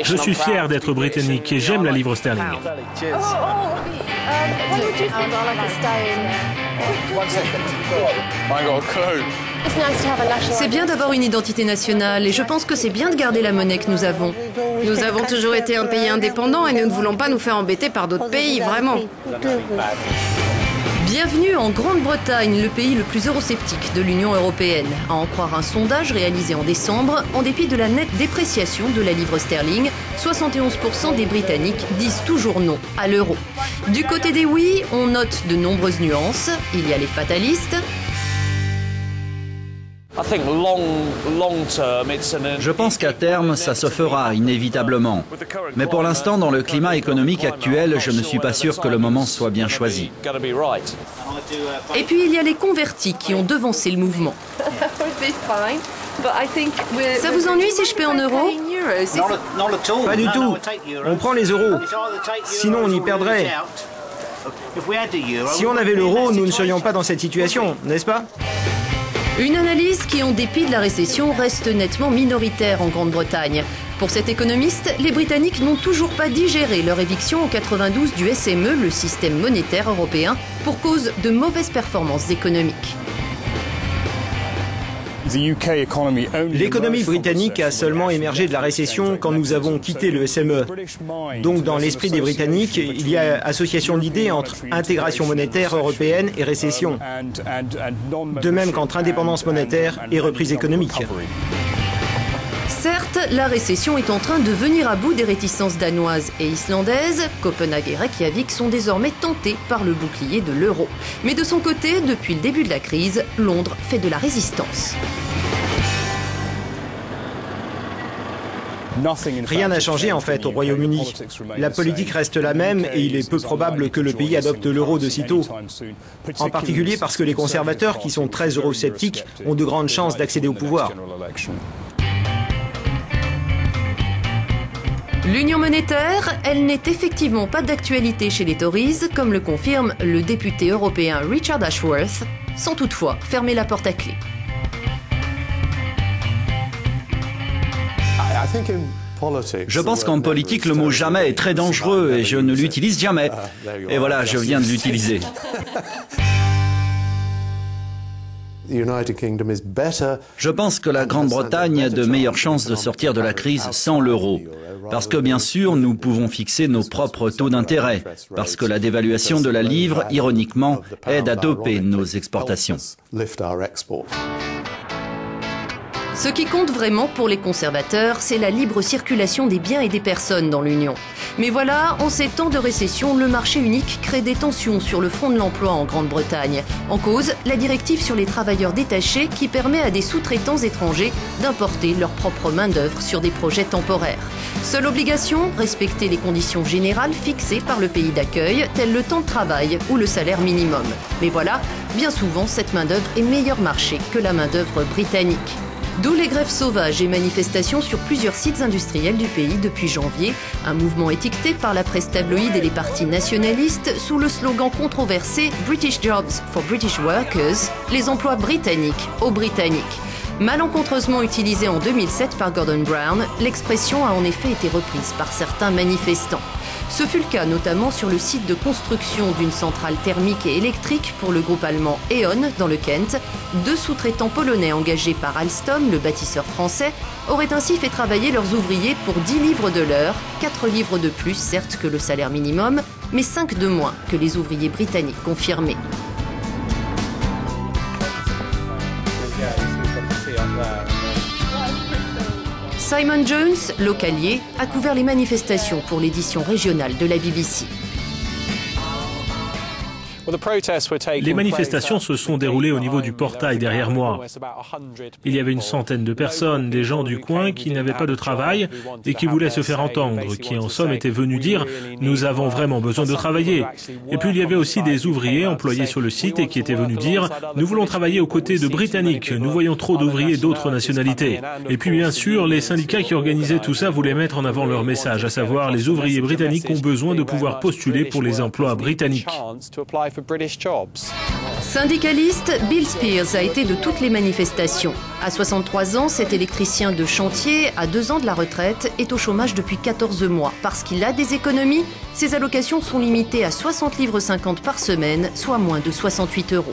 Je suis fier d'être britannique et j'aime la livre sterling. C'est bien d'avoir une identité nationale et je pense que c'est bien de garder la monnaie que nous avons. Nous avons toujours été un pays indépendant et nous ne voulons pas nous faire embêter par d'autres pays, vraiment. Bienvenue en Grande-Bretagne, le pays le plus eurosceptique de l'Union européenne. À en croire un sondage réalisé en décembre, en dépit de la nette dépréciation de la livre sterling, 71% des Britanniques disent toujours non à l'euro. Du côté des oui, on note de nombreuses nuances. Il y a les fatalistes. Je pense qu'à terme, ça se fera inévitablement. Mais pour l'instant, dans le climat économique actuel, je ne suis pas sûr que le moment soit bien choisi. Et puis il y a les convertis qui ont devancé le mouvement. Ça vous ennuie si je paie en euros? Pas du tout. On prend les euros. Sinon, on y perdrait. Si on avait l'euro, nous ne serions pas dans cette situation, n'est-ce pas? Une analyse qui, en dépit de la récession, reste nettement minoritaire en Grande-Bretagne. Pour cet économiste, les Britanniques n'ont toujours pas digéré leur éviction en 92 du SME, le système monétaire européen, pour cause de mauvaises performances économiques. L'économie britannique a seulement émergé de la récession quand nous avons quitté le SME. Donc dans l'esprit des Britanniques, il y a association d'idées entre intégration monétaire européenne et récession. De même qu'entre indépendance monétaire et reprise économique. Certes, la récession est en train de venir à bout des réticences danoises et islandaises. Copenhague et Reykjavik sont désormais tentés par le bouclier de l'euro. Mais de son côté, depuis le début de la crise, Londres fait de la résistance. Rien n'a changé en fait au Royaume-Uni. La politique reste la même et il est peu probable que le pays adopte l'euro de sitôt. En particulier parce que les conservateurs, qui sont très eurosceptiques, ont de grandes chances d'accéder au pouvoir. L'union monétaire, elle n'est effectivement pas d'actualité chez les Tories, comme le confirme le député européen Richard Ashworth, sans toutefois fermer la porte à clé. Je pense qu'en politique, le mot « jamais » est très dangereux et je ne l'utilise jamais. Et voilà, je viens de l'utiliser. Je pense que la Grande-Bretagne a de meilleures chances de sortir de la crise sans l'euro. Parce que bien sûr, nous pouvons fixer nos propres taux d'intérêt. Parce que la dévaluation de la livre, ironiquement, aide à doper nos exportations. Ce qui compte vraiment pour les conservateurs, c'est la libre circulation des biens et des personnes dans l'Union. Mais voilà, en ces temps de récession, le marché unique crée des tensions sur le front de l'emploi en Grande-Bretagne. En cause, la directive sur les travailleurs détachés qui permet à des sous-traitants étrangers d'importer leur propre main-d'œuvre sur des projets temporaires. Seule obligation, respecter les conditions générales fixées par le pays d'accueil, tel le temps de travail ou le salaire minimum. Mais voilà, bien souvent, cette main-d'œuvre est meilleur marché que la main-d'œuvre britannique. D'où les grèves sauvages et manifestations sur plusieurs sites industriels du pays depuis janvier, un mouvement étiqueté par la presse tabloïde et les partis nationalistes sous le slogan controversé « British Jobs for British Workers », les emplois britanniques aux Britanniques. Malencontreusement utilisée en 2007 par Gordon Brown, l'expression a en effet été reprise par certains manifestants. Ce fut le cas notamment sur le site de construction d'une centrale thermique et électrique pour le groupe allemand E.ON dans le Kent. 2 sous-traitants polonais engagés par Alstom, le bâtisseur français, auraient ainsi fait travailler leurs ouvriers pour 10 livres de l'heure, 4 livres de plus certes que le salaire minimum, mais 5 de moins que les ouvriers britanniques confirmés. Simon Jones, localier, a couvert les manifestations pour l'édition régionale de la BBC. Les manifestations se sont déroulées au niveau du portail derrière moi. Il y avait une centaine de personnes, des gens du coin qui n'avaient pas de travail et qui voulaient se faire entendre, qui en somme étaient venus dire « nous avons vraiment besoin de travailler ». Et puis il y avait aussi des ouvriers employés sur le site et qui étaient venus dire « nous voulons travailler aux côtés de Britanniques, nous voyons trop d'ouvriers d'autres nationalités ». Et puis bien sûr, les syndicats qui organisaient tout ça voulaient mettre en avant leur message, à savoir les ouvriers britanniques ont besoin de pouvoir postuler pour les emplois britanniques. Syndicaliste, Bill Spears a été de toutes les manifestations. À 63 ans, cet électricien de chantier, à 2 ans de la retraite, est au chômage depuis 14 mois. Parce qu'il a des économies, ses allocations sont limitées à 60,50 livres par semaine, soit moins de 68 €.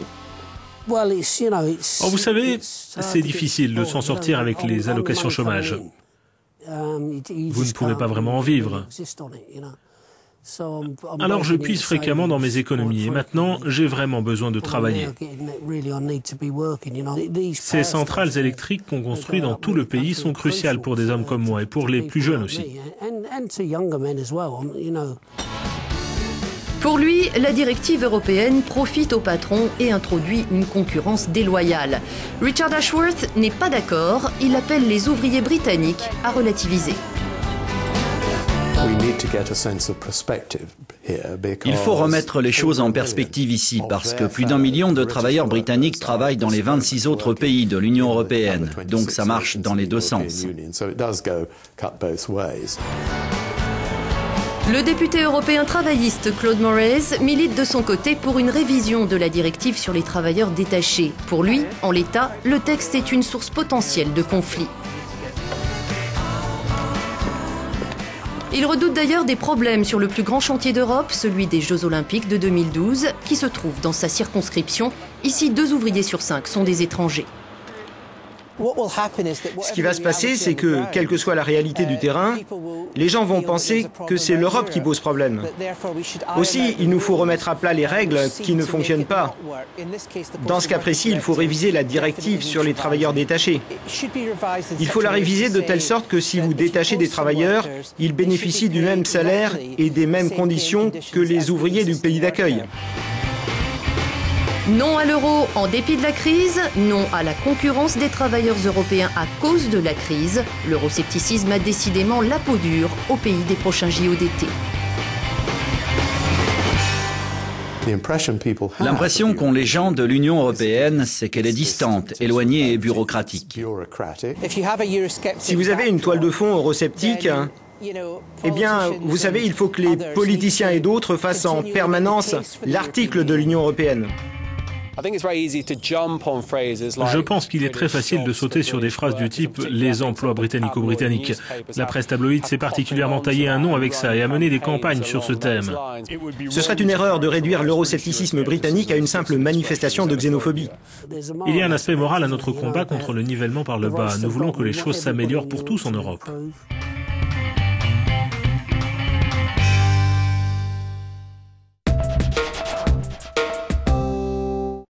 Vous savez, c'est difficile de s'en sortir avec les allocations chômage. Vous ne pouvez pas vraiment en vivre. Alors je puise fréquemment dans mes économies et maintenant j'ai vraiment besoin de travailler. Ces centrales électriques qu'on construit dans tout le pays sont cruciales pour des hommes comme moi et pour les plus jeunes aussi. Pour lui, la directive européenne profite aux patrons et introduit une concurrence déloyale. Richard Ashworth n'est pas d'accord, il appelle les ouvriers britanniques à relativiser. Il faut remettre les choses en perspective ici, parce que plus d'1 million de travailleurs britanniques travaillent dans les 26 autres pays de l'Union européenne. Donc ça marche dans les deux sens. Le député européen travailliste Claude Moraes milite de son côté pour une révision de la directive sur les travailleurs détachés. Pour lui, en l'état, le texte est une source potentielle de conflits. Il redoute d'ailleurs des problèmes sur le plus grand chantier d'Europe, celui des Jeux Olympiques de 2012, qui se trouve dans sa circonscription. Ici, 2 ouvriers sur 5 sont des étrangers. Ce qui va se passer, c'est que, quelle que soit la réalité du terrain, les gens vont penser que c'est l'Europe qui pose problème. Aussi, il nous faut remettre à plat les règles qui ne fonctionnent pas. Dans ce cas précis, il faut réviser la directive sur les travailleurs détachés. Il faut la réviser de telle sorte que si vous détachez des travailleurs, ils bénéficient du même salaire et des mêmes conditions que les ouvriers du pays d'accueil. Non à l'euro en dépit de la crise, non à la concurrence des travailleurs européens à cause de la crise. L'euroscepticisme a décidément la peau dure au pays des prochains JO d'été. L'impression qu'ont les gens de l'Union européenne, c'est qu'elle est distante, éloignée et bureaucratique. Si vous avez une toile de fond eurosceptique, eh bien, vous savez, il faut que les politiciens et d'autres fassent en permanence l'article de l'Union européenne. Je pense qu'il est très facile de sauter sur des phrases du type « les emplois britannico-britanniques ». La presse tabloïde s'est particulièrement taillé un nom avec ça et a mené des campagnes sur ce thème. Ce serait une erreur de réduire l'euroscepticisme britannique à une simple manifestation de xénophobie. Il y a un aspect moral à notre combat contre le nivellement par le bas. Nous voulons que les choses s'améliorent pour tous en Europe.